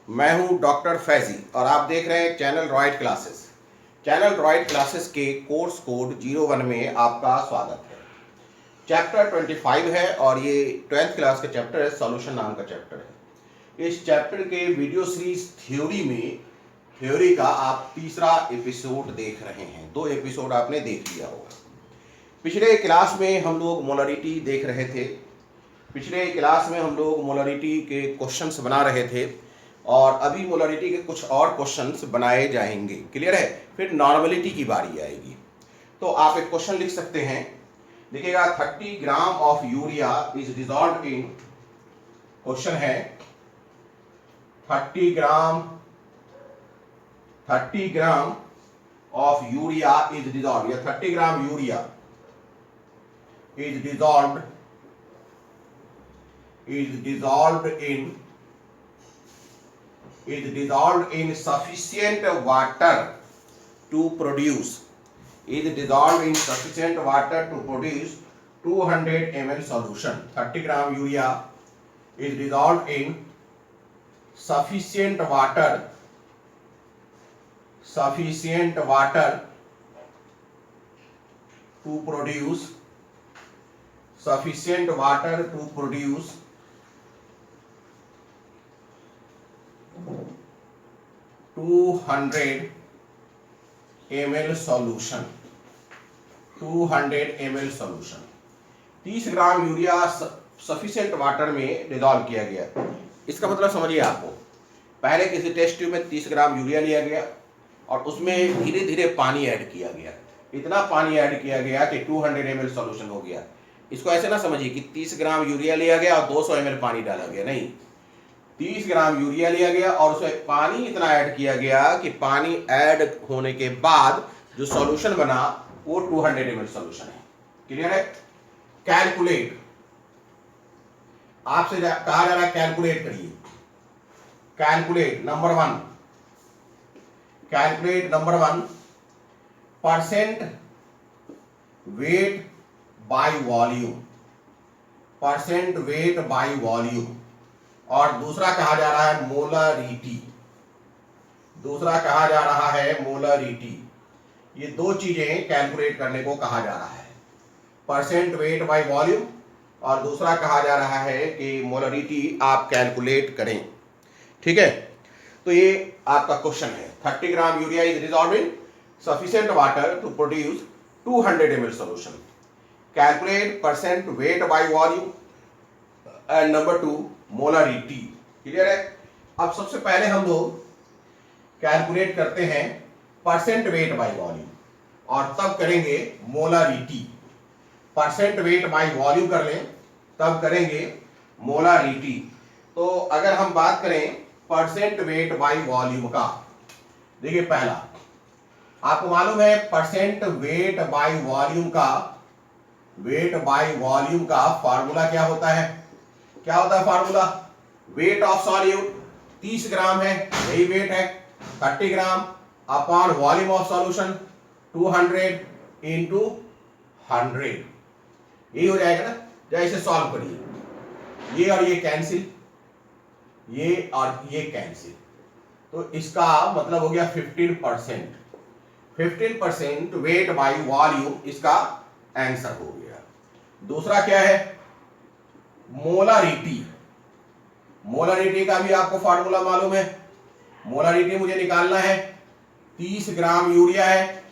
मैं हूं डॉक्टर फैजी और आप देख रहे हैं channel riot classes. Channel riot classes के कोर्स कोड 01 में आपका स्वागत है। चैप्टर 25 है और ये 12th क्लास का चैप्टर है, सॉल्यूशन नाम का चैप्टर है। इस चैप्टर के वीडियो सीरीज थ्योरी का आप तीसरा एपिसोड देख रहे हैं। 2 एपिसोड आपने देख लिया होगा। पिछले क्लास में हम लोग मोलरिटी देख रहे थे। पिछले क्लास में हम लोग मोलरिटी के क्वेश्चंस बना रहे थे और अभी मोलरिटी के कुछ और क्वेश्चंस बनाए जाएंगे। क्लियर है? फिर नॉर्मलिटी की बारी आएगी। तो आप एक क्वेश्चन लिख सकते हैं, लिखिएगा 30 gram of urea is dissolve in, question है 30 gram of urea is dissolve, या 30 gram urea is dissolved in sufficient water to produce 200 ml solution. 30 gram urea is dissolved in sufficient water to produce 200 ml solution. 200 ml solution 30 gram urea sufficient water में dissolve किया गया। इसका मतलब समझिए आपको, पहले किसी टेस्ट ट्यूब में 30 ग्राम यूरिया लिया गया और उसमें धीरे धीरे पानी ऐड किया गया। इतना पानी ऐड किया गया कि 200 ml सॉल्यूशन हो गया। इसको ऐसे ना समझिए कि 30 ग्राम यूरिया लिया गया और 200 ml पानी डाला गया, नहीं। 30 ग्राम यूरिया लिया गया और उसमें पानी इतना ऐड किया गया कि पानी ऐड होने के बाद जो सॉल्यूशन बना वो 200 ml सॉल्यूशन है। क्लियर है? कैलकुलेट, आपसे कहा जा रहा है कैलकुलेट करिए। Calculate number one percent weight by volume, और दूसरा कहा जा रहा है मोलरिटी। ये दो चीजें कैलकुलेट करने को कहा जा रहा है, परसेंट वेट बाय वॉल्यूम और दूसरा कहा जा रहा है कि मोलरिटी आप कैलकुलेट करें। ठीक है? तो ये आपका क्वेश्चन है। 30 gram urea is dissolved in sufficient water to produce 200 ml solution. Calculate percent weight by volume and number 2 molarity. Clear है? अब सबसे पहले हम लोग कैलकुलेट करते हैं परसेंट वेट बाय वॉल्यूम और तब करेंगे molarity. Percent weight by volume कर लें तब करेंगे मोलरिटी। तो अगर हम बात करें परसेंट वेट बाय वॉल्यूम का, देखिए पहला आपको मालूम है परसेंट वेट बाय वॉल्यूम का फार्मूला क्या होता है? क्या होता है फार्मूला? वेट ऑफ सॉल्यूट 30 ग्राम है, यही वेट है। 30 ग्राम upon volume of solution 200 into 100, यही हो जाएगा ना। जैसे सॉल्व करिए, ये और ये कैंसिल, ये और ये कैंसिल, तो इसका मतलब हो गया 15% वेट बाय वॉल्यूम, इसका आंसर हो गया। दूसरा क्या है? मोलरिटी का भी आपको फार्मूला मालूम है। मोलरिटी मुझे निकालना है, 30 ग्राम यूरिया है,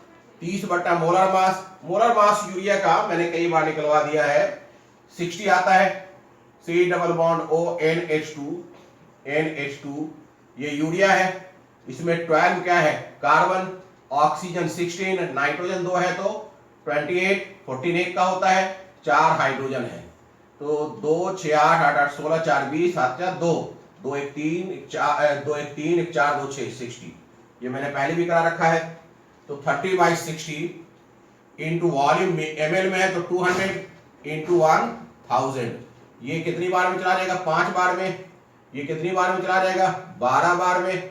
30 बट्टा मोलर मास यूरिया का मैंने कई बार निकलवा दिया है, 60 आता है। C double bond O NH2, ये यूरिया है। इसमें 12 क्या है? कार्बन, ऑक्सीजन 16, नाइट्रोजन 2 है तो 28, 14 एक का होता है, 4 हाइड्रोजन है। तो 2 6 8 8 8 16 4 20 7 4 2 2 1 3 1 4 2 1 3 1 4 2 6 60, ये मैंने पहले भी करा रखा है। तो 30/60 इंटू वॉल्यूम ml में है तो 200 इंटू 1000, ये कितनी बार में चला जाएगा? 5 बार में। ये कितनी बार में चला जाएगा? 12 बार में।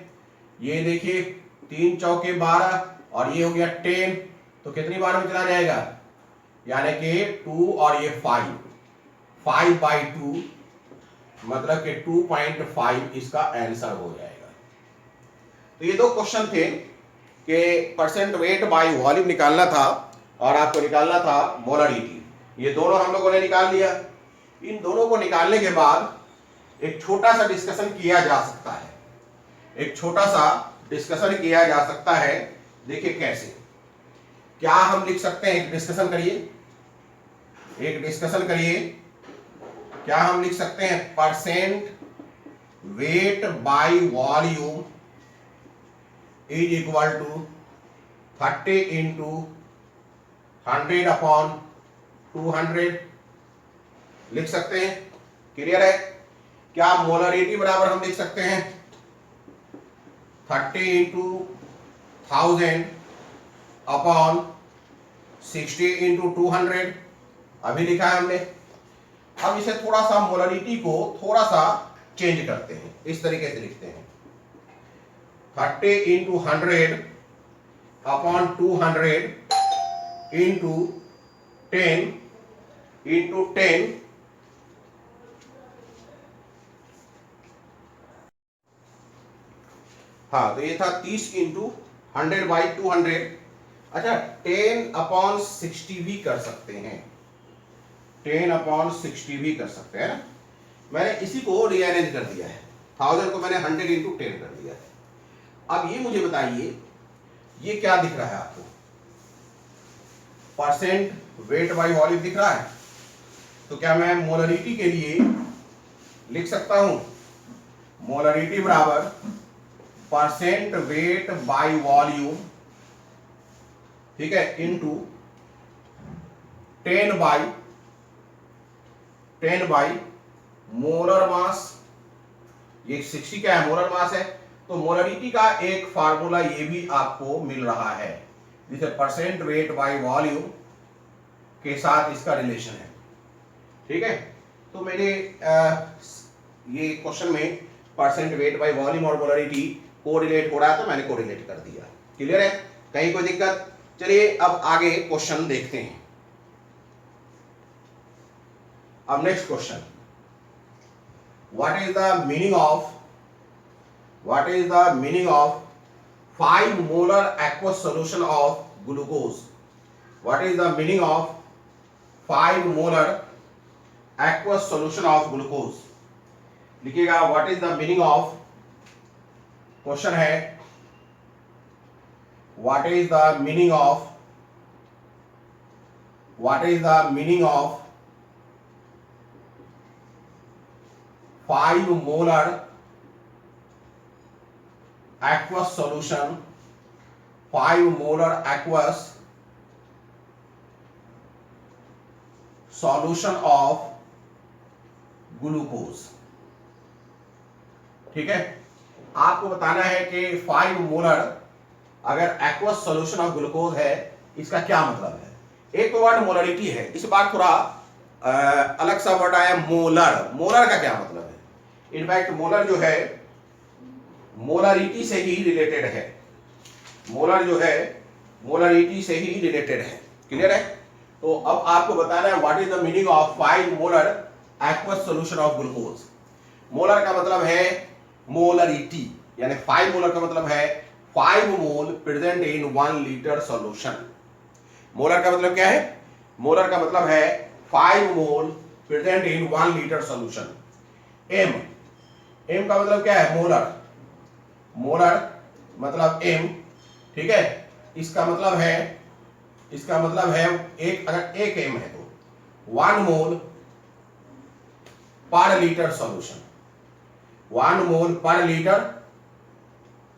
ये देखिए 3 चौके 12 और ये हो गया 10, तो कितनी बार में चला जाएगा? यानी कि 2 और ये 5/2 मतलब कि 2.5 इसका आंसर हो जाएगा। तो ये दो क्वेश्चन थे कि परसेंट वेट बाय वॉल्यूम निकालना था और आपको निकालना था मोलरिटी। ये दोनों हम लोगों ने निकाल लिया। इन दोनों को निकालने के बाद एक छोटा सा डिस्कशन किया जा सकता है, एक छोटा सा डिस्कशन किया जा सकता है। देखिए कैसे, क्या हम लिख सकते हैं, एक डिस्कशन करिए, एक डिस्कशन करिए। क्या हम लिख सकते हैं percent weight by volume is equal to 30 into 100 upon 200 लिख सकते हैं। क्लियर है? क्या मोलरिटी बराबर हम लिख सकते हैं 30 इंटू 1000 अपॉन 60 इंटू 200 अभी लिखा है हमने। अब इसे थोड़ा सा मोलरिटी को थोड़ा सा चेंज करते हैं, इस तरीके से लिखते हैं 30 इंटू 100 अपॉन 200 इंटू 10 इंटू 10 हाँ, तो ये था 30 इंटू 100 बाई 200। अच्छा, 10 अपॉन 60 भी कर सकते हैं, 10 अपॉन 60 भी कर सकते हैं ना। मैंने इसी को रीअरेंज कर दिया है, 1000 को मैंने 100 इंटू 10 कर दिया है। अब ये मुझे बताइए, ये क्या दिख रहा है आपको? परसेंट वेट बाय वॉल्यूम दिख रहा है। तो क्या मैं मोलरिटी के लिए लिख सकता हूं मोलरिटी बराबर परसेंट वेट बाय वॉल्यूम, ठीक है, इनटू 10 बाई मोलर मास। ये 60 क्या है? मोलर मास है। तो मोलरिटी का एक फार्मूला ये भी आपको मिल रहा है, जिसे परसेंट वेट बाय वॉल्यूम के साथ इसका रिलेशन है। ठीक है, तो मेरे ये क्वेश्चन में परसेंट वेट बाय वॉल्यूम और मोलरिटी कोरिलेट हो रहा है, तो मैंने कोरिलेट कर दिया। क्लियर है? कहीं कोई दिक्कत? चलिए अब आगे क्वेश्चन देखते हैं। अब next question, what is the meaning of 5 molar aqueous solution of glucose? What is the meaning of 5 molar aqueous solution of glucose? लिखिएगा what is the meaning of, question है what is the meaning of 5 molar aqueous solution, 5 molar aqueous solution of glucose. ठीक है, आपको बताना है कि 5 molar अगर aqueous solution of glucose है, इसका क्या मतलब है। एक तो वर्ड मोलरिटी है, इस बार थोड़ा अलग सा वर्ड आया मोलर। मोलर का क्या मतलब है? इनफैक्ट मोलर जो है मोलरिटी से ही रिलेटेड है, मोलर जो है मोलरिटी से ही रिलेटेड है। क्लियर है? तो अब आपको बताना है what is the meaning of 5 molar aqueous solution of glucose. Molar का मतलब है मोलरिटी, यानी 5 मोलर का मतलब है 5 mole present in 1 litre solution. Molar का मतलब क्या है? मोलर का मतलब है 5 mole present in 1 litre solution. M का मतलब क्या है? मोलर मतलब एम। ठीक है, इसका मतलब है एक, अगर एक एम है तो 1 मोल पर लीटर सॉल्यूशन, 1 मोल पर लीटर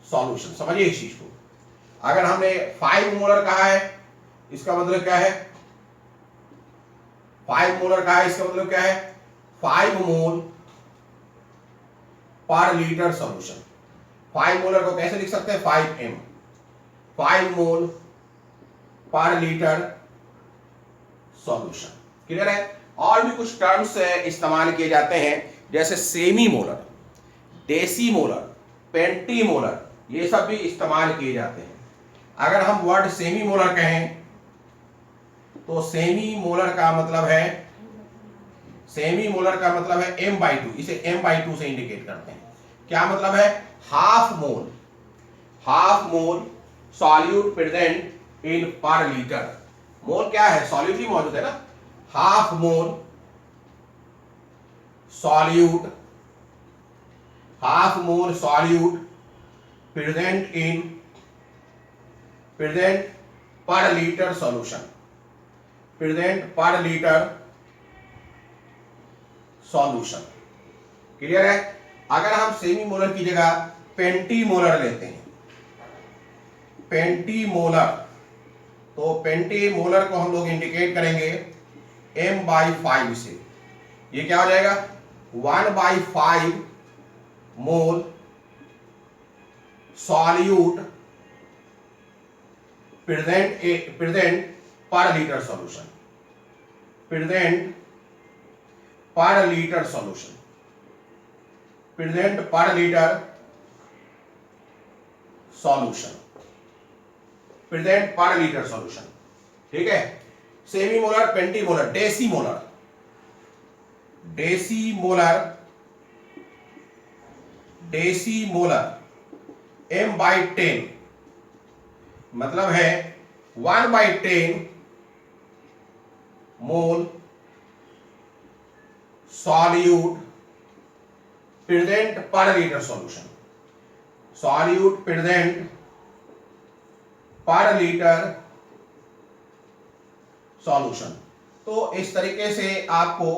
सॉल्यूशन। समझिए इस चीज को। अगर हमने 5 मोलर कहा है, इसका मतलब क्या है? 5 मोलर कहा है, इसका मतलब क्या है? 5 मोल पर लीटर सॉल्यूशन। 5 मोलर को कैसे लिख सकते हैं? 5m, 5 मोल पर लीटर सॉल्यूशन। क्लियर है? और भी कुछ टर्म्स इस्तेमाल किए जाते हैं, जैसे semi molar, deci molar, penti molar, ये सब भी इस्तेमाल किए जाते हैं। अगर हम वर्ड सेमी मोलर कहें तो सेमी मोलर का मतलब है m/2, इसे m/2 से इंडिकेट करते हैं। क्या मतलब है? Half half mole solute present इन पर लीटर। मोल क्या है, सॉल्यूट ही मौजूद है ना। Half mole solute, half mole solute present per litre solution, present per litre solution. Clear है। अगर हम सेमी मोलर की जगह पेंटी मोलर लेते हैं, पेंटी मोलर, तो पेंटी मोलर को हम लोग इंडिकेट करेंगे m/5 से। ये क्या हो जाएगा, 1/5 mole solute present per litre solution, present per litre solution, present per litre solution, present per litre solution. ठीक है। Semi molar, penti molar, deci molar, deci molar, deci molar m/10 मतलब है 1/10 mole solute present per litre solution, solute present per litre solution. तो इस तरीके से आपको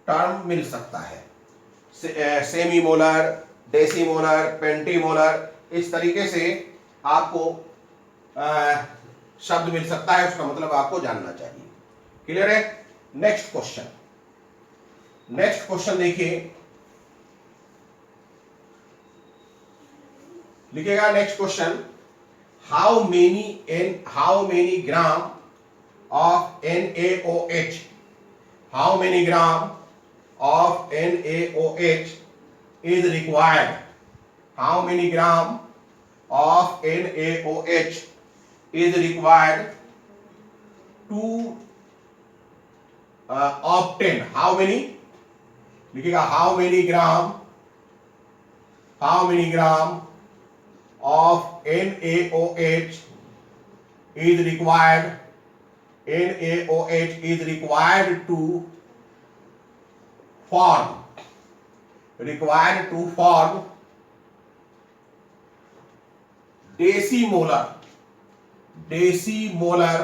term मिल सकता है, semi molar, deci molar, penti molar, इस तरीके से आपको शब्द मिल सकता है, उसका मतलब आपको जानना चाहिए। क्लियर है। नेक्स्ट क्वेश्चन, नेक्स्ट क्वेश्चन देखिए, लिखेगा next question, how many gram of NaOH, how many gram of NaOH is required, how many gram of NaOH is required to obtain, how many, लिखिएगा how many gram of NaOH is required, NaOH is required to form, required to form decimolar, decimolar,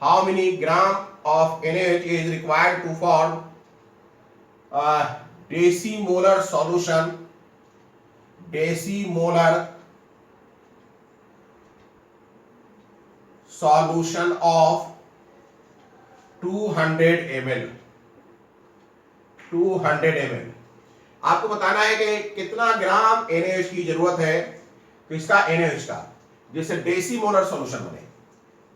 how many gram of NaOH is required to form decimolar solution, decimolar solution of 200 ml, 200 ml। आपको बताना है कि कितना ग्राम NaOH की जरूरत है, किसका, NaOH का, जिससे डेसीमोलर सॉल्यूशन बने,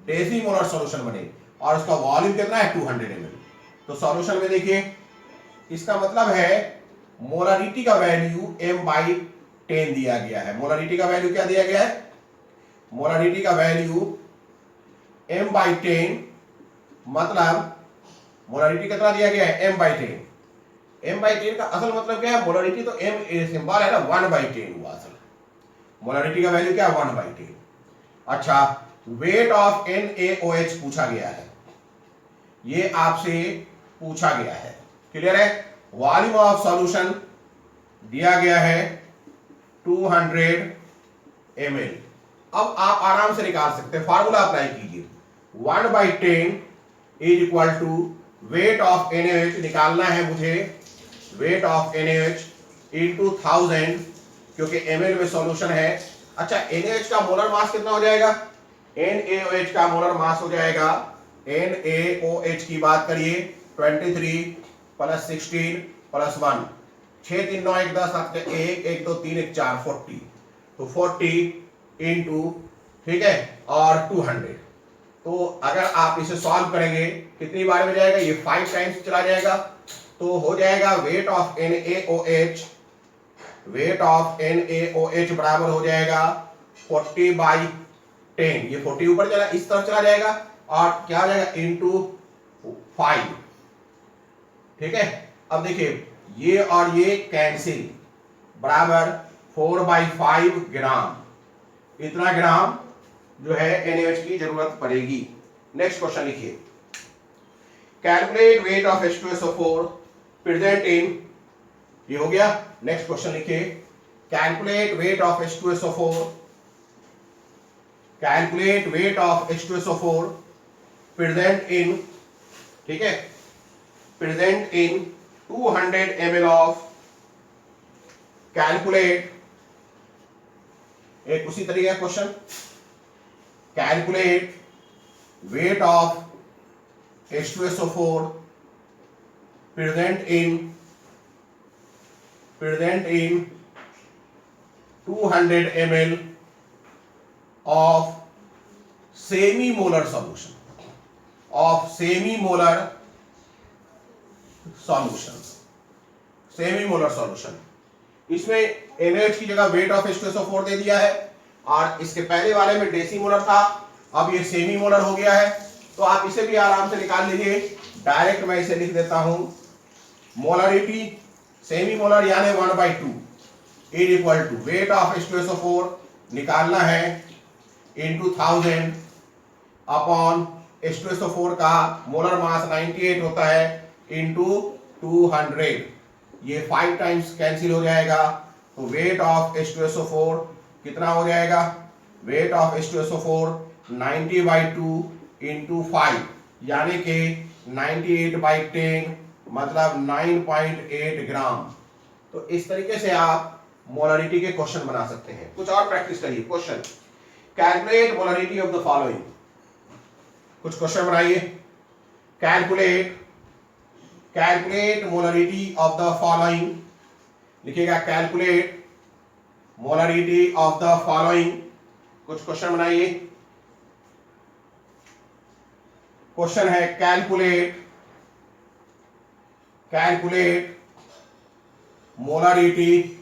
डेसीमोलर सॉल्यूशन बने, और उसका वॉल्यूम कितना है, 200 ml। तो सॉल्यूशन में देखिए, इसका मतलब है मोलारिटी का वैल्यू m/10 दिया गया है। मोलारिटी का वैल्यू क्या दिया गया है, मोलारिटी का वैल्यू m/10, मतलब मोलारिटी कितना दिया गया है, m/10। m/10 का असल मतलब क्या है, मोलारिटी तो m सिंबल है ना, 1/10 हुआ असल। मोलारिटी का वैल्यू क्या है, 1/10। अच्छा, वेट ऑफ NaOH पूछा गया है, ये आपसे पूछा गया है। क्लियर है। वॉल्यूम ऑफ सॉल्यूशन दिया गया है 200 ml। अब आप आराम से निकाल सकते हैं, फार्मूला अप्लाई कीजिए, 1/10 is equal to weight of NaOH निकालना है मुझे, वेट ऑफ NaOH इंटू 1000, क्योंकि ml में सॉल्यूशन है। अच्छा, NaOH का मोलर मास कितना हो जाएगा, NaOH का मोलर मास हो जाएगा, NaOH की बात करिए 23 + 16 + 1, 6 3 9 1 10 7 1 1 2 3 1 4 40, तो 40 इंटू, ठीक है, और 200। तो अगर आप इसे सॉल्व करेंगे कितनी बार में जाएगा, ये 5 टाइम्स चला जाएगा, तो हो जाएगा wait of NaOH, wait of NaOH बराबर हो जाएगा 40/10, ये 40 ऊपर चला, इस तरफ चला जाएगा, और क्या हो जाएगा, इंटू 5। ठीक है। अब देखिए, ये और ये कैंसिल, बराबर 4/5 ग्राम, इतना ग्राम जो है NaOH की जरूरत पड़ेगी। नेक्स्ट क्वेश्चन लिखिए, calculate wait of H2SO4 present in, ये हो गया। नेक्स्ट क्वेश्चन लिखिए, calculate wait of H2SO4, calculate wait of H2SO4 present in, ठीक है, present in 200 ml of, calculate, एक उसी तरीके का question, calculate wait of H2SO4 present in 200 ml of semi-molar solution, of semi-molar solution, semi-molar solution। इसमें NaOH की जगह wait of H2SO4 दे दिया है, और इसके पहले वाले में डेसीमोलर था, अब ये सेमी मोलर हो गया है। तो आप इसे भी आराम से निकाल लीजिए, डायरेक्ट मैं इसे लिख देता हूं, मोलरिटी सेमी मोलर यानी 1/2 is equal to weight of H2SO4 निकालना है इंटू 1000 अपॉन H2SO4 का मोलर मास 98 होता है इंटू 200, ये 5 टाइम्स कैंसिल हो जाएगा। तो वेट ऑफ H2SO4 कितना हो जाएगा, वेट ऑफ H2SO4 90/2 इंटू 5 यानी कि 98/10 मतलब 9.8 ग्राम। तो इस तरीके से आप मोलरिटी के क्वेश्चन बना सकते हैं। कुछ और प्रैक्टिस करिए। Question, calculate molarity of the following, कुछ क्वेश्चन बनाइए। Calculate molarity of the following, लिखिएगा calculate molarity of the following, कुछ क्वेश्चन बनाइए। क्वेश्चन है calculate molarity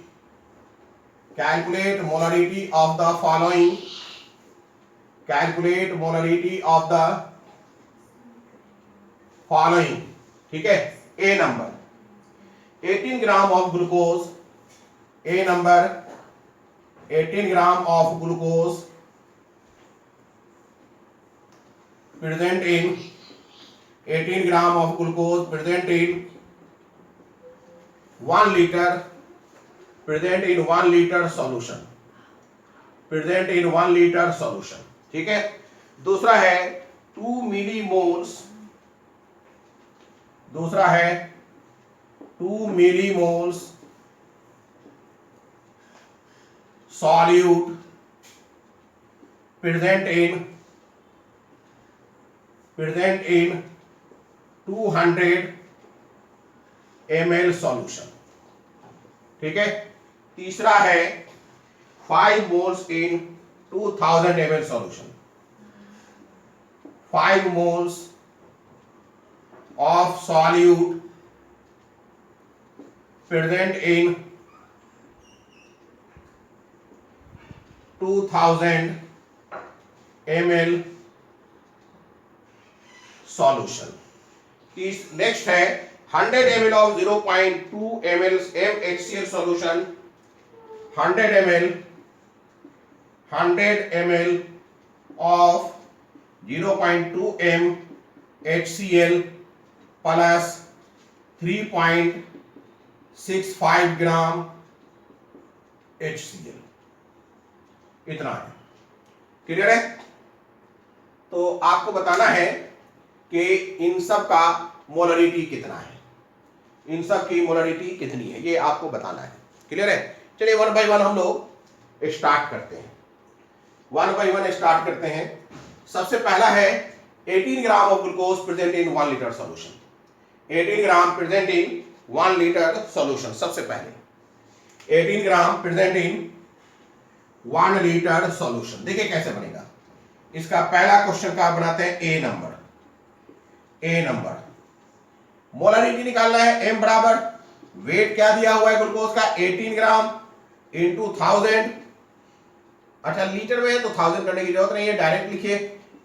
of the following, calculate molarity of the following, ठीक है। A number 18 gram of glucose, a number 18 gram of glucose present in 18 gram of glucose present in 1 litre, present in 1 litre solution, present in 1 litre solution, ठीक है। दूसरा है 2 millimoles, दूसरा है 2 millimoles solute present in 200 ml solution, ठीक है। तीसरा है 5 moles in 2000 ml solution, 5 moles of solute present in 2000 ml solution. Next है 100 ml of 0.2 ml MHCl solution, 100 ml of 0.2 MHCl plus 3.65 gram HCl, इतना है। क्लियर है? तो आपको बताना है कि इन सब का मोलरिटी कितना है, इन सब की मोलरिटी कितनी है, ये आपको बताना है। क्लियर है? चलिए 1 बाय 1 हम लोग स्टार्ट करते हैं, 1 बाय 1 स्टार्ट करते हैं। सबसे पहला है 18 gram of glucose present in 1 litre solution, 18 gram present in 1 litre solution. सबसे पहले 18 ग्राम प्रेजेंट इन 1 लीटर सॉल्यूशन। देखिए कैसे बनेगा इसका। पहला क्वेश्चन का बनाते हैं ए नंबर, मोलरिटी निकालना है। एम बराबर वेट क्या दिया हुआ है ग्लूकोज का 18 ग्राम इंटू 1000, अच्छा लीटर में है तो 1000 करने की जरूरत नहीं है, डायरेक्ट लिखिए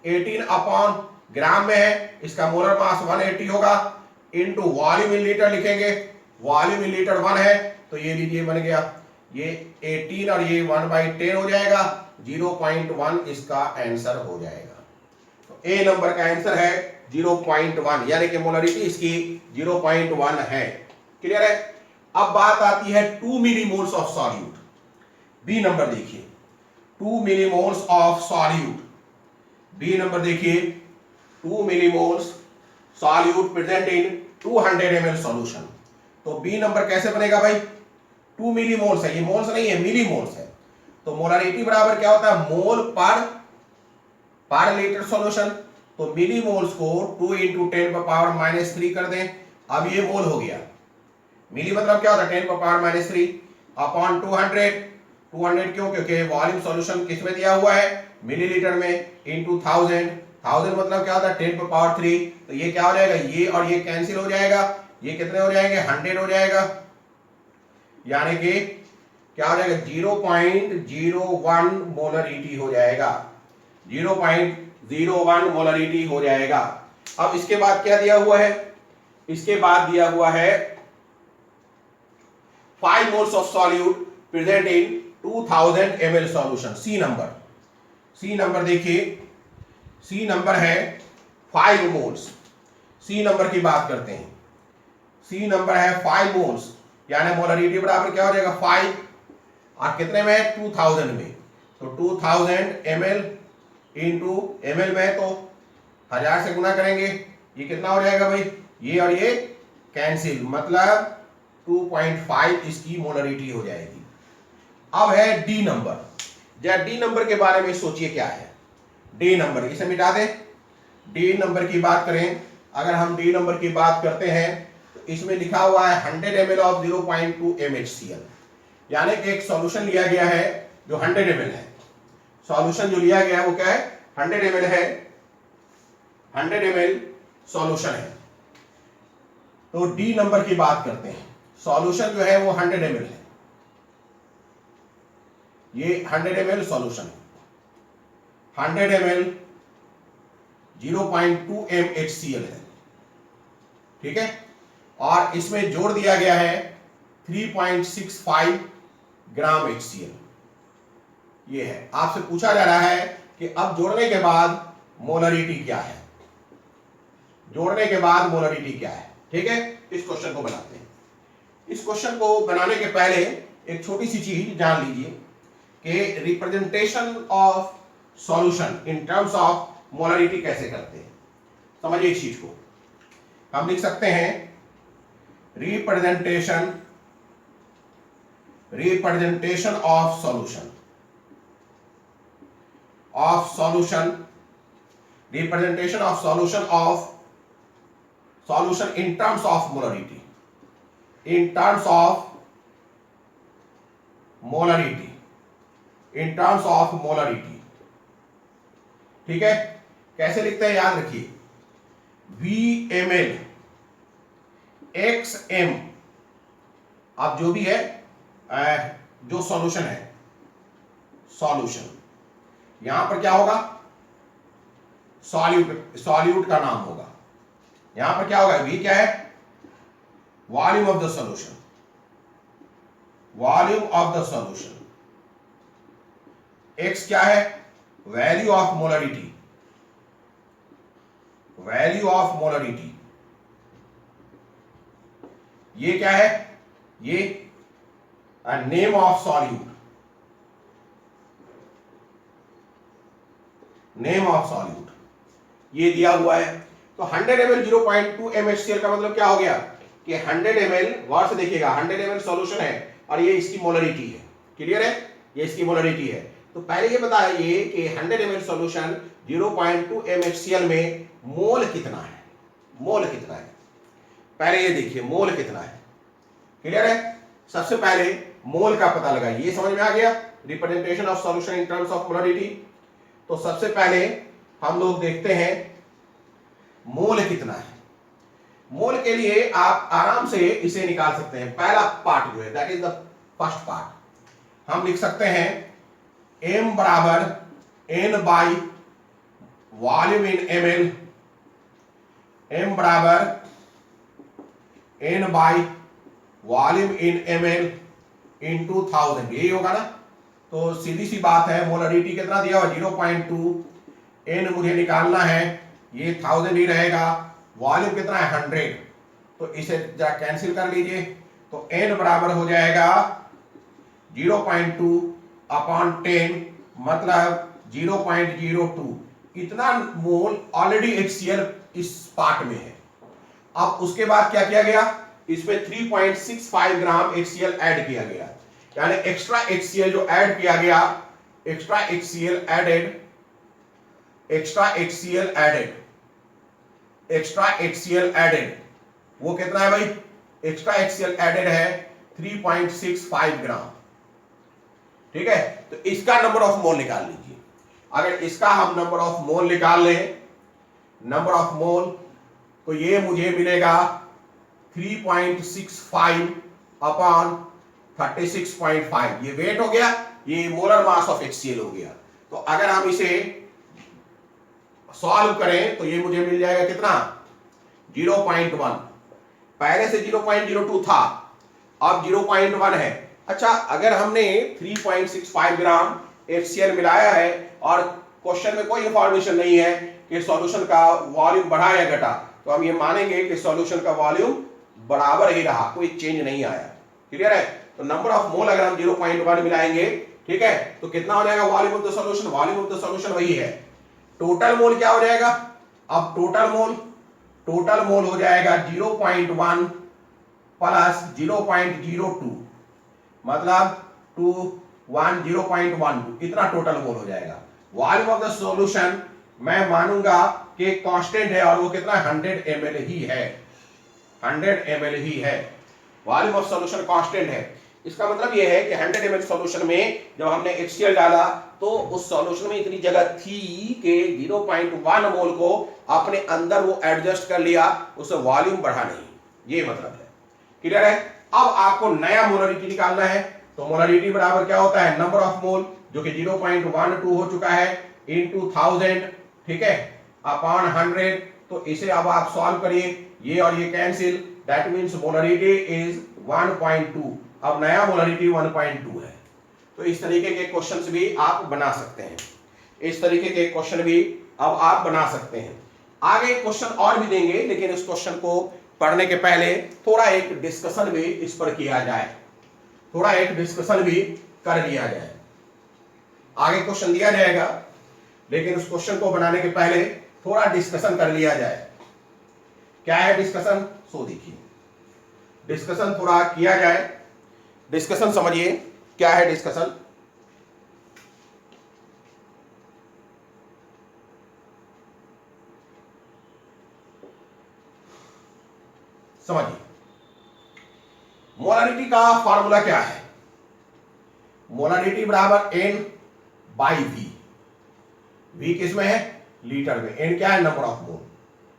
18 अपॉन ग्राम में है, इसका मोलर मास 180 होगा इंटू वॉल्यूम इन लीटर लिखेंगे, वॉल्यूम इन लीटर 1 है तो ये लीजिए बन गया। ये 18 और ये 1/10 हो जाएगा, 0.1 इसका आंसर हो जाएगा। तो ए नंबर का आंसर है 0.1, यानी कि मोलरिटी इसकी 0.1 है। क्लियर है। अब बात आती है 2 millimoles of solute. B number देखिए, 2 millimoles of solute. B number देखिए, 2 millimoles solute present in 200 ml solution. तो बी नंबर कैसे बनेगा भाई? 2 मिलीमोल्स है, ये मोल्स नहीं है, मिलीमोल्स है। तो मोलरिटी बराबर क्या होता है? मोल पर लीटर सॉल्यूशन। तो मिलीमोल्स को 2 × 10⁻³ कर दें। अब ये मोल हो गया। मिली मतलब क्या होता है? 10⁻³ अपॉन 200। 200 क्यों? क्योंकि वॉल्यूम सॉल्यूशन किस में दिया हुआ है? मिलीलीटर में, इनटू 1000। 1000 मतलब क्या होता है? 10⁻³ तो ये क्या हो जाएगा? ये और ये कैंसिल हो जाएगा। ये कितने हो जाएंगे? 100 हो जाएगा, यानी कि क्या हो जाएगा? 0.01 मोलरिटी हो जाएगा। 0.01 मोलरिटी हो जाएगा। अब इसके बाद क्या दिया हुआ है? इसके बाद दिया हुआ है 5 moles of solute present in 2000 ml solution। C number देखिए, सी नंबर है 5 moles। सी नंबर की बात करते हैं। सी नंबर है 5 moles, यानी मोलरिटी बराबर क्या हो जाएगा? 5 और कितने में है? 2000 में। तो 2000 ml इंटू ml में तो 1000 से गुना करेंगे, ये कितना हो जाएगा भाई? ये और ये कैंसिल, मतलब 2.5 इसकी मोलरिटी हो जाएगी। अब है डी नंबर। जरा डी नंबर के बारे में सोचिए क्या है। डी नंबर इसे मिटा दें। डी नंबर की बात करें, अगर हम डी नंबर की बात करते हैं तो इसमें लिखा हुआ है 100 ml ऑफ 0.2 MHCl, यानी एक सॉल्यूशन लिया गया है जो 100 ml है। सॉल्यूशन जो लिया गया है वो क्या है? 100 ml है, 100 ml सॉल्यूशन है। तो डी नंबर की बात करते हैं। सॉल्यूशन जो है वो 100 ml है, ये 100 ml सॉल्यूशन है। 100 ml 0.2 MHCl है, ठीक है। और इसमें जोड़ दिया गया है 3.65 ग्राम HCl। ये है, आपसे पूछा जा रहा है कि अब जोड़ने के बाद मोलरिटी क्या है? जोड़ने के बाद मोलरिटी क्या है? ठीक है, इस क्वेश्चन को बनाते हैं। इस क्वेश्चन को बनाने के पहले एक छोटी सी चीज जान लीजिए कि representation of solution in terms of molarity कैसे करते हैं। समझिए इस चीज को। हम लिख सकते हैं representation of solution, representation of solution in terms of molarity, in terms of molarity. ठीक है, कैसे लिखते हैं याद रखिए, VmL XM। अब जो भी है, जो सॉल्यूशन है, सॉल्यूशन यहां पर क्या होगा? सॉल्यूट का नाम होगा। यहां पर क्या होगा? V क्या है? Volume of the solution, volume of the solution. X क्या है? Value of molarity, value of molarity. ये क्या है? ये name of solute, name of solute ये दिया हुआ है। तो 100 ml 0.2 MHCl का मतलब क्या हो गया कि 100 ml, गौर से देखिएगा, 100 ml सॉल्यूशन है और ये इसकी मोलरिटी है। क्लियर है? ये इसकी मोलरिटी है। तो पहले ये बताइए कि 100 ml सॉल्यूशन 0.2 MHCl में मोल कितना है? मोल कितना है? पहले ये देखिए मोल कितना है। क्लियर है? सबसे पहले मोल का पता लगाइए। ये समझ में आ गया, representation of solution in terms of molarity. तो सबसे पहले हम लोग देखते हैं मोल कितना है। मोल के लिए आप आराम से इसे निकाल सकते हैं। पहला पार्ट जो है, that is the first part, हम लिख सकते हैं m बराबर n by volume in ml, m बराबर n by volume in ml into 1000, यही होगा ना। तो सीधी सी बात है, मोलरिटी कितना दिया हुआ 0.2, एन मुझे निकालना है, ये 1000 ही रहेगा, वॉल्यूम कितना है 100, तो इसे जा कैंसिल कर लीजिए, तो एन बराबर हो जाएगा 0.2 अपॉन 10, मतलब 0.02, इतना मोल ऑलरेडी HCl इस पार्ट में है। अब उसके बाद क्या किया गया, इसमें 3.65 ग्राम HCl ऐड किया गया, यानी एक्स्ट्रा HCl जो ऐड किया गया, extra HCl added, extra HCl added, extra HCl added, वो कितना है भाई, एक्स्ट्रा HCl एडेड है 3.65 ग्राम, ठीक है। तो इसका नंबर ऑफ मोल निकाल लीजिए। अगर इसका हम नंबर ऑफ मोल निकाल लें, नंबर ऑफ मोल, तो ये मुझे मिलेगा 3.65 अपॉन 36.5, ये वेट हो गया, ये मोलर मास ऑफ HCl हो गया। तो अगर हम इसे सॉल्व करें तो ये मुझे मिल जाएगा कितना, 0.1, पहले से 0.02 था, अब 0.1 है। अच्छा, अगर हमने 3.65 ग्राम HCl मिलाया है और क्वेश्चन में कोई इंफॉर्मेशन नहीं है कि सॉल्यूशन का वॉल्यूम बढ़ा या घटा, तो हम ये मानेंगे कि सॉल्यूशन का वॉल्यूम बराबर ही रहा, कोई चेंज नहीं आया। क्लियर है। तो नंबर ऑफ मोल अगर हम 0.1 मिलाएंगे, ठीक है, तो कितना हो जाएगा volume of the solution, volume of the solution वही है। टोटल मोल क्या हो जाएगा, अब टोटल मोल हो जाएगा 0.1 प्लस 0.02, मतलब 0.12, इतना टोटल मोल हो जाएगा। वॉल्यूम ऑफ द सॉल्यूशन मैं मानूंगा कि कांस्टेंट है और वो कितना 100 ml ही है, 100 ml ही है, वॉल्यूम ऑफ सॉल्यूशन कांस्टेंट है। इसका मतलब ये है कि 100 ml सॉल्यूशन में जब हमने HCl डाला तो उस सॉल्यूशन में इतनी जगह थी कि 0.1 मोल को अपने अंदर वो एडजस्ट कर लिया, उससे वॉल्यूम बढ़ा नहीं, ये मतलब है। क्लियर है। अब आपको नया मोलरिटी निकालना है, तो मोलरिटी बराबर क्या होता है, नंबर ऑफ मोल जो कि 0.12 हो चुका है इंटू 1000, ठीक है, अपॉन 100। तो इसे अब आप सॉल्व करिए, ये और ये cancel, that means molarity is 1.2, अब नया मोलरिटी 1.2 है। तो इस तरीके के क्वेश्चंस भी आप बना सकते हैं, इस तरीके के क्वेश्चन भी अब आप बना सकते हैं। आगे क्वेश्चन और भी देंगे, लेकिन इस क्वेश्चन को पढ़ने के पहले थोड़ा एक डिस्कशन भी इस पर किया जाए, थोड़ा एक डिस्कशन भी कर लिया जाए। आगे क्वेश्चन दिया जाएगा, लेकिन उस क्वेश्चन को बनाने के पहले थोड़ा डिस्कशन कर लिया जाए। क्या है डिस्कशन, सो देखिए, डिस्कशन थोड़ा किया जाए, डिस्कशन समझिए क्या है डिस्कशन। समझिए, मोलारिटी का फॉर्मूला क्या है, मोलारिटी बराबर N बाई V, V किस में है, लीटर में, N क्या है, नंबर ऑफ मोल,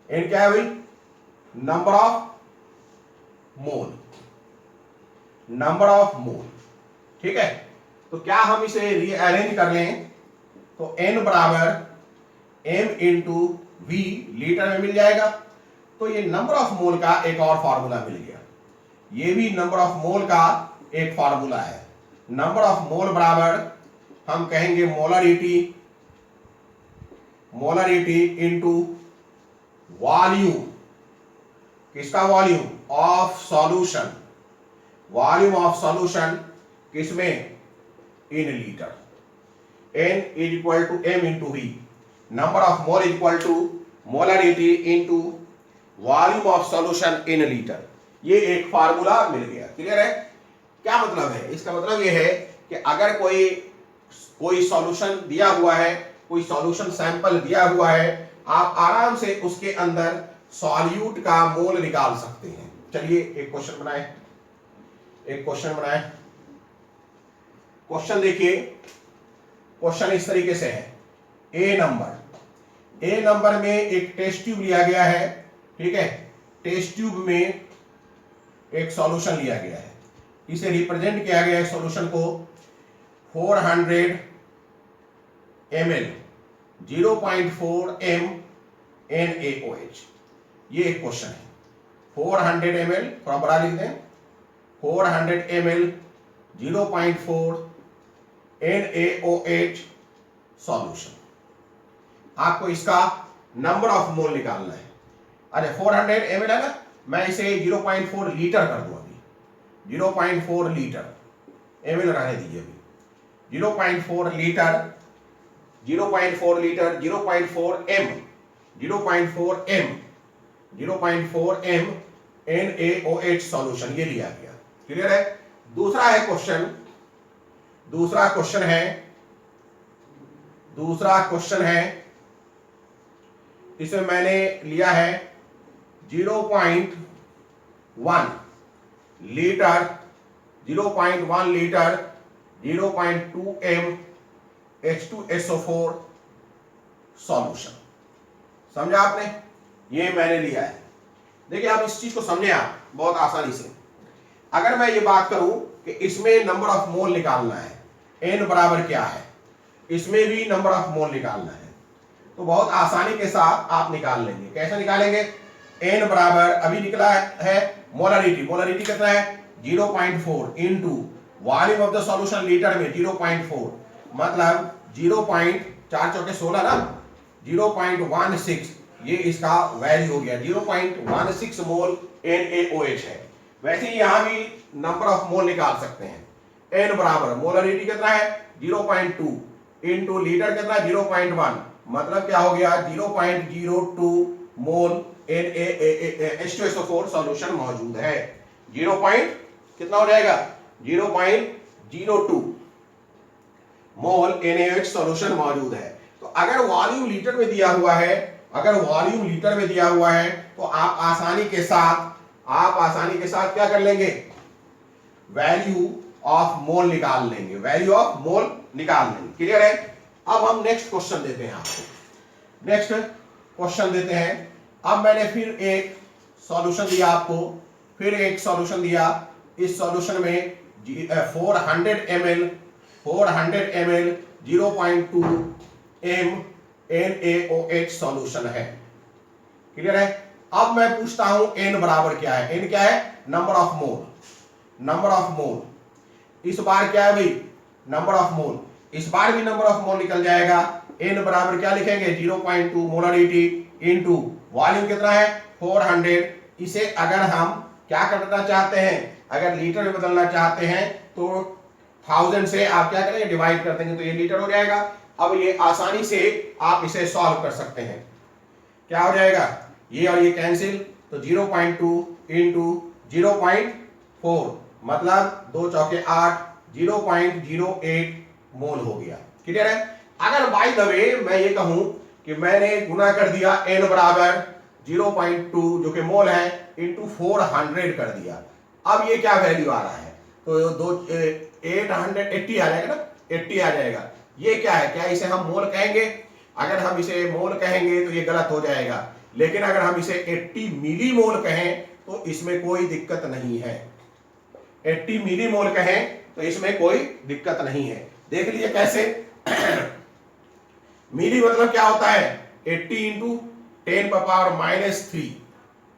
N क्या है भाई, number of mole, number of मोल, ठीक है। तो क्या हम इसे रीअरेंज कर लें, तो N बराबर M इंटू V लीटर में मिल जाएगा। तो ये नंबर ऑफ मोल का एक और फॉर्मूला मिल गया, ये भी नंबर ऑफ मोल का एक फॉर्मूला है। नंबर ऑफ मोल बराबर हम कहेंगे मोलरिटी इंटू वॉल्यूम, किसका volume, of solution, volume of solution किसमें, in litre, N is equal to M into V, number of mole equal to molarity into volume of solution in litre, ये एक formula मिल गया। Clear है। क्या मतलब है, इसका मतलब ये है कि अगर कोई सॉल्यूशन दिया हुआ है, कोई सॉल्यूशन सैंपल दिया हुआ है, आप आराम से उसके अंदर सॉल्यूट का मोल निकाल सकते हैं। चलिए एक क्वेश्चन बनाए, एक क्वेश्चन बनाए, क्वेश्चन देखिए, क्वेश्चन इस तरीके से है, ए नंबर में एक टेस्ट ट्यूब लिया गया है, ठीक है, टेस्ट ट्यूब में एक सॉल्यूशन लिया गया है, इसे रिप्रेजेंट किया गया है सॉल्यूशन को 400 ml 0.4 m NaOH, ये एक क्वेश्चन है। 400 ml, थोड़ा बड़ा लिख दें, 400 ml 0.4 NaOH सॉल्यूशन। आपको इसका नंबर ऑफ मोल निकालना है। अरे 400 ml है ना, मैं इसे 0.4 लीटर कर दूं अभी। 0.4 लीटर ml रहने दीजिए अभी। 0.4 litre 0.4 litre 0.4 m 0.4 m 0.4 m NaOH solution ये लिया गया। क्लियर है। दूसरा है क्वेश्चन, दूसरा क्वेश्चन है इसमें मैंने लिया है 0.1 litre 0.1 litre 0.2 m H2SO4 solution. समझा आपने, ये मैंने लिया है। देखिए आप इस चीज को समझे आप बहुत आसानी से। अगर मैं ये बात करूं कि इसमें नंबर ऑफ मोल निकालना है, n बराबर क्या है, इसमें भी नंबर ऑफ मोल निकालना है, तो बहुत आसानी के साथ आप निकाल लेंगे। कैसे निकालेंगे? n बराबर अभी निकला है मोलरिटी कितना है 0.4 into volume of the solution litre में 0.4 मतलब 0.4 चौके 16 ना 0.16 ये इसका वैल्यू हो गया। 0.16 मोल NaOH है। वैसे ही यहां भी नंबर ऑफ मोल निकाल सकते हैं। n बराबर मोलरिटी कितना है 0.2 इंटू लीटर कितना है 0.1 मतलब क्या हो गया 0.02 मोल H2SO4 सॉल्यूशन मौजूद है। 0. कितना हो जाएगा 0.02 मोल NaOH सॉल्यूशन मौजूद है। तो अगर वॉल्यूम लीटर में दिया हुआ है, तो आप आसानी के साथ क्या कर लेंगे, वैल्यू ऑफ मोल निकाल लेंगे, क्लियर है। अब हम नेक्स्ट क्वेश्चन देते हैं। अब मैंने फिर एक सॉल्यूशन दिया आपको, इस सॉल्यूशन में 400 ml 0.2 m NaOH सॉल्यूशन है। क्लियर है। अब मैं पूछता हूं n बराबर क्या है। n क्या है? नंबर ऑफ मोल। इस बार क्या है भाई? नंबर ऑफ मोल। इस बार भी नंबर ऑफ मोल निकल जाएगा। n बराबर क्या लिखेंगे 0.2 मोलरिटी इंटू वॉल्यूम कितना है 400। इसे अगर हम क्या करना चाहते हैं, अगर लीटर में बदलना चाहते हैं तो 1000 से आप क्या करेंगे डिवाइड कर देंगे तो ये लीटर हो जाएगा। अब ये आसानी से आप इसे सॉल्व कर सकते हैं। क्या हो जाएगा, ये और ये कैंसिल, तो 0.2 इंटू 0.4 मतलब 2 चौके 8 0.08 मोल हो गया। क्लियर है। अगर बाय द वे मैं ये कहूं कि मैंने गुना कर दिया n बराबर 0.2 जो कि मोल है इंटू 400 कर दिया, अब ये क्या वैल्यू आ रहा है, तो 880 आ जाएगा ना, 80 आ जाएगा। ये क्या है, क्या इसे हम मोल कहेंगे? अगर हम इसे मोल कहेंगे तो ये गलत हो जाएगा, लेकिन अगर हम इसे 80 मिली मोल कहें तो इसमें कोई दिक्कत नहीं है। 80 मिली मोल कहें तो इसमें कोई दिक्कत नहीं है। देख लीजिए कैसे। मिली मतलब क्या होता है 80 इंटू 10⁻³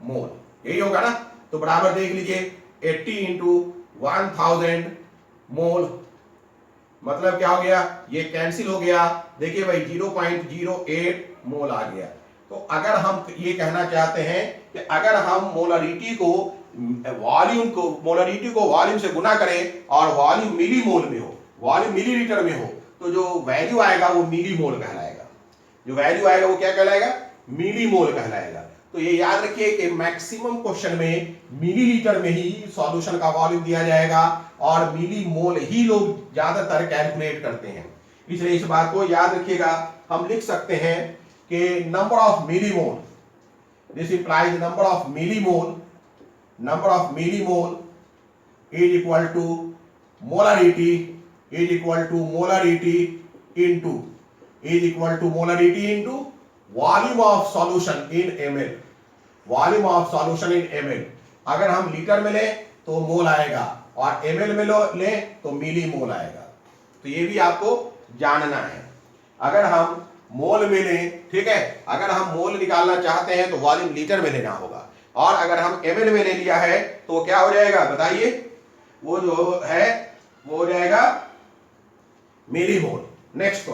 मोल, यही होगा ना। तो बराबर देख लीजिए 80 इंटू 1000 मोल मतलब क्या हो गया, ये कैंसिल हो गया। देखिए भाई 0.08 मोल आ गया। तो अगर हम ये कहना चाहते हैं कि अगर हम मोलरिटी को वॉल्यूम से गुना करें और वॉल्यूम मिली मोल में हो, वॉल्यूम मिलीलीटर में हो, तो जो वैल्यू आएगा वो मिली मोल कहलाएगा। जो वैल्यू आएगा वो क्या कहलाएगा, मिली मोल कहलाएगा। तो ये याद रखिए कि मैक्सिमम क्वेश्चन में मिलीलीटर में ही सॉल्यूशन का वॉल्यूम दिया जाएगा और मिली मोल ही लोग ज्यादातर कैलकुलेट करते हैं, इसलिए इस बात को याद रखिएगा। हम लिख सकते हैं कि number of millimole, this implies number of millimole is equal to molarity into volume of solution in ml। अगर हम लीटर में लें तो मोल आएगा और ml में लें तो मिली मोल आएगा। तो ये भी आपको जानना है। अगर हम मोल में लें, ठीक है, अगर हम मोल निकालना चाहते हैं तो वॉल्यूम लीटर में लेना होगा, और अगर हम ml में ले लिया है तो क्या हो जाएगा बताइए, वो जो है वो हो जाएगा मिलीमोल। नेक्स्ट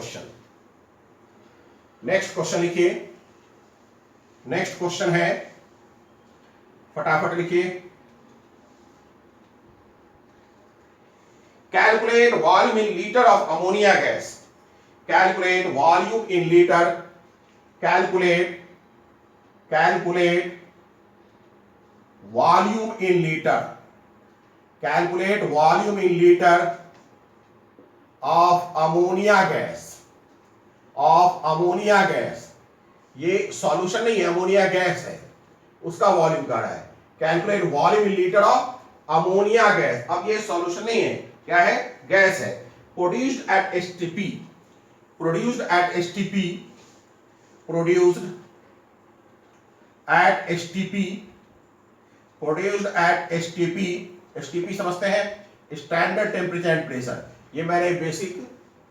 क्वेश्चन लिखिए। नेक्स्ट क्वेश्चन है, फटाफट लिखिए। Calculate volume in litre of ammonia gas. Calculate volume in litre. Calculate volume in litre. Calculate volume in litre of ammonia gas. ये सॉल्यूशन नहीं है, अमोनिया गैस है, उसका वॉल्यूम कह रहा है। Calculate volume in litre of ammonia gas. अब ये सॉल्यूशन नहीं है, क्या है? गैस है। Produced at STP. एसटीपी समझते हैं, स्टैंडर्ड टेम्परेचर एंड प्रेशर। ये मैंने बेसिक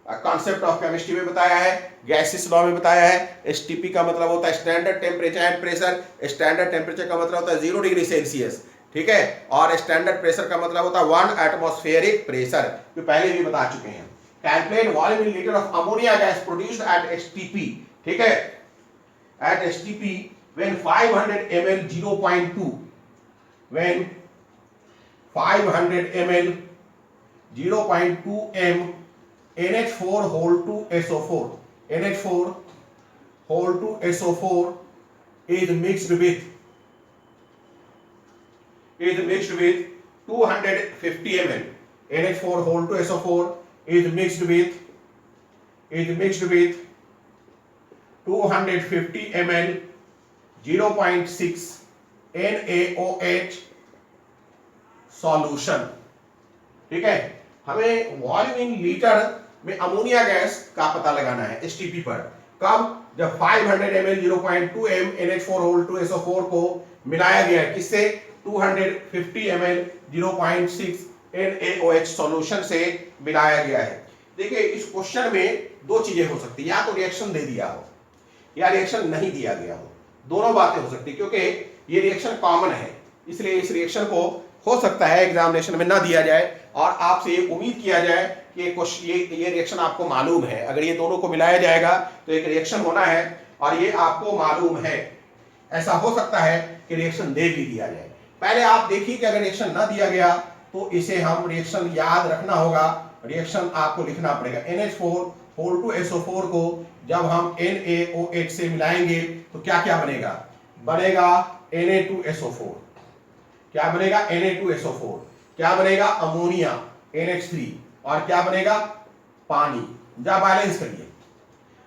कॉन्सेप्ट ऑफ केमिस्ट्री में बताया है, गैसेस लॉ में बताया है। एसटीपी का मतलब होता है standard temperature and pressure. Standard temperature का मतलब होता है 0 डिग्री सेल्सियस, ठीक है, और स्टैंडर्ड प्रेशर का मतलब होता है 1 एटमॉस्फेरिक प्रेशर, जो पहले भी बता चुके हैं। Calculate volume in litre of ammonia gas produced at STP, ठीक है, eight STP when 500 ml 0.2, when 500 ml 0.2 m NH4 whole 2 SO4, NH4 whole 2 SO4 is mixed with 250 ml. NH4 whole 2 SO4 is mixed with 250 ml 0.6 NaOH solution, ठीक है। हमें volume in litre में ammonia gas का पता लगाना है STP पर। कब? जब 500 ml 0.2 m NH4 whole 2 SO4 को मिलाया गया है, किससे? 250 ml 0.6 NaOH सॉल्यूशन से मिलाया गया है। देखिए इस क्वेश्चन में दो चीजें हो सकती है, या तो रिएक्शन दे दिया हो या रिएक्शन नहीं दिया गया हो, दोनों बातें हो सकती है, क्योंकि ये रिएक्शन कॉमन है, इसलिए इस रिएक्शन को हो सकता है एग्जामिनेशन में ना दिया जाए और आपसे ये उम्मीद किया जाए कि ये रिएक्शन आपको मालूम है। अगर ये दोनों को मिलाया जाएगा तो एक रिएक्शन होना है और ये आपको मालूम है। ऐसा हो सकता है कि रिएक्शन दे भी दिया जाए। पहले आप देखिए कि अगर रिएक्शन ना दिया गया तो इसे हम रिएक्शन याद रखना होगा, रिएक्शन आपको लिखना पड़ेगा। NH4 whole 2 SO4 को जब हम NaOH से मिलाएंगे तो क्या क्या बनेगा? बनेगा Na2SO4। क्या बनेगा? Na2SO4। क्या बनेगा? Ammonia NH3। और क्या बनेगा? पानी। जब बैलेंस करिए,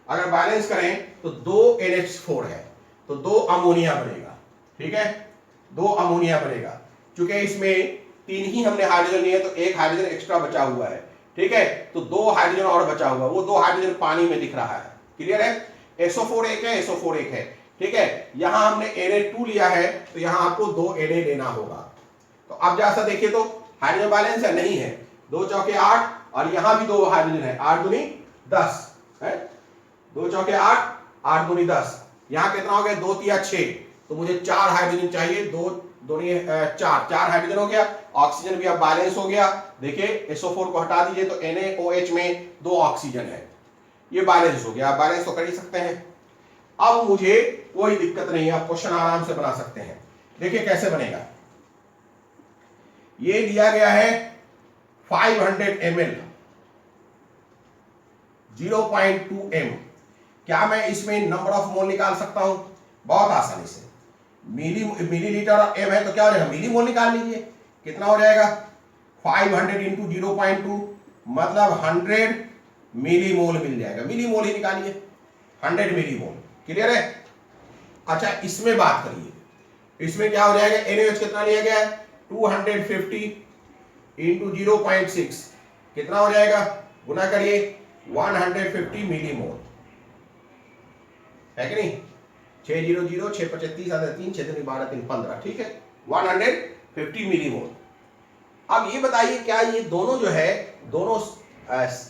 अगर बैलेंस करें तो 2 NH4 है तो 2 अमोनिया बनेगा, ठीक है, 2 अमोनिया बनेगा। क्योंकि इसमें 3 ही हमने हाइड्रोजन लिए तो 1 हाइड्रोजन एक्स्ट्रा बचा हुआ है, ठीक है, तो 2 हाइड्रोजन और बचा हुआ, वो 2 हाइड्रोजन पानी में दिख रहा है। क्लियर है? SO4 एक है, SO4 एक है, ठीक है। यहां हमने Na2 लिया है तो यहां आपको 2 Na लेना होगा। तो अब जैसा देखिए तो हाइड्रोजन बैलेंस है, नहीं है, 2 चौके 8 और यहां भी 2 हाइड्रोजन है, 8 दूनी 10 है, 2 चौके 8, 8 दूनी 10। यहां कितना हो गया? 2 तिया 6, तो मुझे 4 हाइड्रोजन चाहिए, 2 दूनी 4 हाइड्रोजन हो गया। ऑक्सीजन भी अब बैलेंस हो गया। देखिए SO4 को हटा दीजिए तो NaOH में 2 ऑक्सीजन है, ये बैलेंस हो गया। आप बैलेंस तो कर ही सकते हैं। अब मुझे कोई दिक्कत नहीं है, आप क्वेश्चन आराम से बना सकते हैं। देखिए कैसे बनेगा। ये लिया गया है 500 ml 0.2 m। क्या मैं इसमें नंबर ऑफ मोल निकाल सकता हूं? बहुत आसानी से। मिलीलीटर और m है तो क्या हो जाएगा? मिलीमोल निकाल लीजिए। कितना हो जाएगा? 500 इंटू 0.2 मतलब 100 मिलीमोल मिल जाएगा। मिलीमोल ही निकालिए, 100 मिलीमोल। क्लियर है? अच्छा इसमें बात करिए, इसमें क्या हो जाएगा? NaOH कितना लिया गया है? 250 इंटू 0.6 कितना हो जाएगा? गुना करिए, 150 मिलीमोल है कि नहीं? 600 625 3 6 3 12 3 15, ठीक है, 150 मिलीमोल। अब ये बताइए क्या ये दोनों जो है दोनों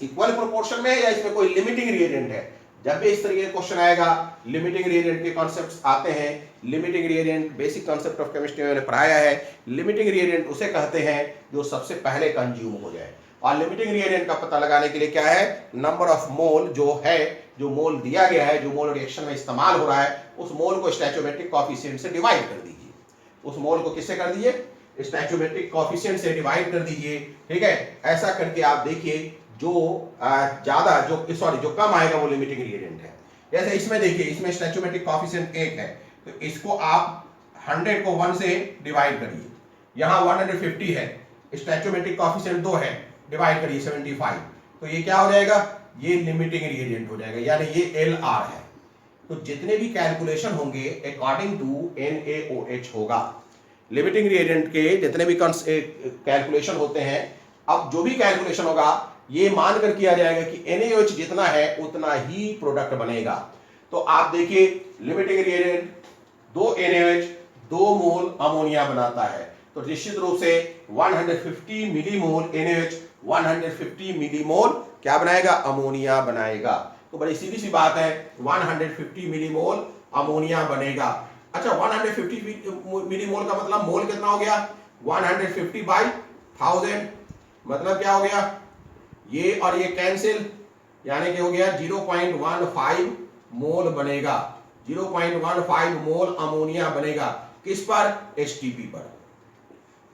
इक्वल प्रोपोर्शन में है या इसमें कोई लिमिटिंग रिएजेंट है? जब भी इस तरीके का क्वेश्चन आएगा, लिमिटिंग रिएजेंट के कॉन्सेप्ट्स आते हैं। Limiting reagent basic concept of chemistry में पढ़ाया है। लिमिटिंग रिएजेंट उसे कहते हैं जो सबसे पहले कंज्यूम हो जाए। और लिमिटिंग रिएजेंट का पता लगाने के लिए क्या है, नंबर ऑफ मोल जो है, जो मोल दिया गया है, जो मोल रिएक्शन में इस्तेमाल हो रहा है, उस मोल को स्टोइचोमेट्रिक कोएफिशिएंट से डिवाइड कर दीजिए। उस मोल को किससे कर दीजिए, स्टोइचोमेट्रिक कोएफिशिएंट से डिवाइड कर दीजिए। ठीक है, ऐसा करके आप देखिए जो ज्यादा जो कम आएगा वो लिमिटिंग रिएजेंट है। जैसे इसमें देखिए, इसमें स्टोइचोमेट्रिक कोएफिशिएंट 1 है, तो इसको आप 100 को 1 से डिवाइड करिए। यहाँ 150 है, स्टोइचोमेट्रिक कोएफिशिएंट 2 है, डिवाइड करिए 75, तो ये क्या हो जाएगा, ये लिमिटिंग रिएजेंट हो जाएगा, यानी ये LR है। तो जितने भी कैलकुलेशन होंगे अकॉर्डिंग टू NaOH होगा। लिमिटिंग रिएजेंट के जितने भी कैलकुलेशन होते हैं, अब जो भी कैलकुलेशन होगा ये मानकर किया जाएगा कि NaOH जितना है उतना ही प्रोडक्ट बनेगा। तो आप देखिए लिमिटिंग रिएजेंट 2 NaOH 2 मोल अमोनिया बनाता है, तो निश्चित रूप से 150 मिलीमोल NaOH 150 मिलीमोल क्या बनाएगा, अमोनिया बनाएगा। तो बड़ी सीधी सी बात है, 150 मिलीमोल अमोनिया बनेगा। अच्छा, 150 मिलीमोल का मतलब मोल कितना हो गया, 150 बाई 1000, मतलब क्या हो गया, ये और ये कैंसिल, यानी कि हो गया 0.15 मोल बनेगा। 0.15 मोल अमोनिया बनेगा, किस पर, STP पर।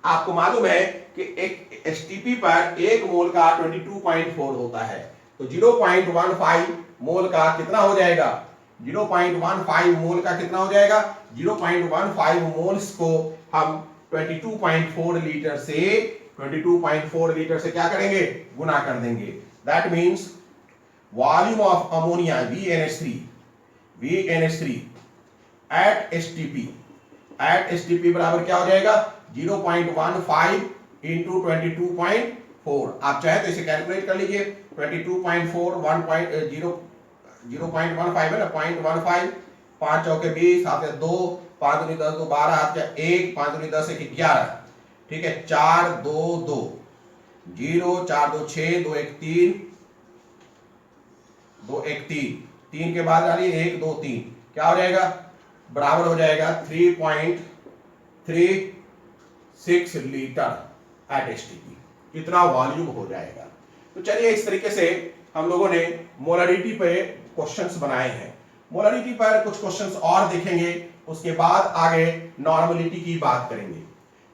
आपको मालूम है कि एक STP पर 1 मोल का 22.4 होता है, तो 0.15 मोल का कितना हो जाएगा, 0.15 मोल का कितना हो जाएगा, 0.15 मोल्स को हम 22.4 लीटर से क्या करेंगे, गुना कर देंगे। That means volume of ammonia VNH3 at STP बराबर क्या हो जाएगा, 0.15 इंटू 22.4। आप चाहे तो इसे कैलकुलेट कर लीजिए, 22.4 0.15 है ना, 0.15, 5 चौके 20, हाथ 2, 5 दूनी 10, 2 12, हाथ 1, 5 दूनी 10, 1 11, ठीक है, 4 2 2 0, 4 2 6, 2 1 3, 2 1 3, 3 के बाद डालिए 1 2 3, क्या हो जाएगा, बराबर हो जाएगा 3.36 लीटर एट STP, इतना वॉल्यूम हो जाएगा। तो चलिए इस तरीके से हम लोगों ने मोलरिटी पे क्वेश्चंस बनाए हैं। मोलरिटी पर कुछ क्वेश्चंस और देखेंगे, उसके बाद आगे नॉर्मलिटी की बात करेंगे।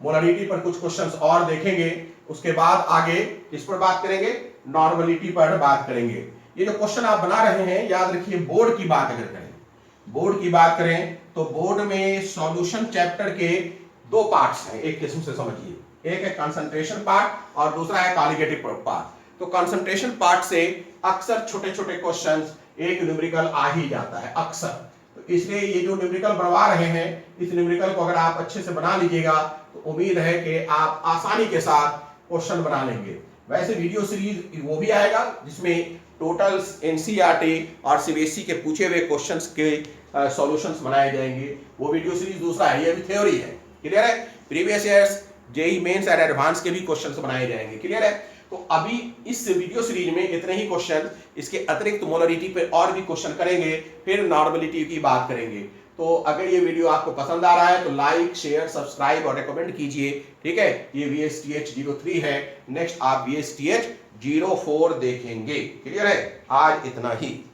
मोलरिटी पर कुछ क्वेश्चंस और देखेंगे, उसके बाद आगे किस पर बात करेंगे, नॉर्मलिटी पर बात करेंगे। ये जो क्वेश्चन आप बना रहे हैं, याद रखिए बोर्ड की बात अगर करें, बोर्ड की बात करें तो बोर्ड में सॉल्यूशन चैप्टर के 2 पार्ट्स हैं, एक किस्म से समझिए, एक है कंसंट्रेशन पार्ट और दूसरा है कॉलिगेटिव पार्ट। तो कंसंट्रेशन पार्ट से अक्सर छोटे छोटे क्वेश्चंस एक न्यूमेरिकल आ ही जाता है अक्सर, तो इसलिए ये जो न्यूमेरिकल बनवा रहे हैं, इस न्यूमेरिकल को अगर आप अच्छे से बना लीजिएगा तो उम्मीद है कि आप आसानी के साथ क्वेश्चन बना लेंगे। वैसे वीडियो सीरीज वो भी आएगा जिसमें टोटल्स NCERT और CBSE के पूछे हुए क्वेश्चंस के सॉल्यूशंस बनाए जाएंगे, वो वीडियो सीरीज दूसरा है, ये भी थ्योरी है, क्लियर है। Previous years JEE mains and advance के भी क्वेश्चंस बनाए जाएंगे, क्लियर है। तो अभी इस वीडियो सीरीज में इतने ही क्वेश्चन, इसके अतिरिक्त मोलरिटी पे और भी क्वेश्चन करेंगे, फिर नॉर्मलिटी की बात करेंगे। तो अगर ये वीडियो आपको पसंद आ रहा है तो लाइक शेयर सब्सक्राइब और रिकमेंड कीजिए, ठीक है। ये VSTH 03 है, नेक्स्ट आप VSTH 04 देखेंगे, क्लियर है। आज इतना ही।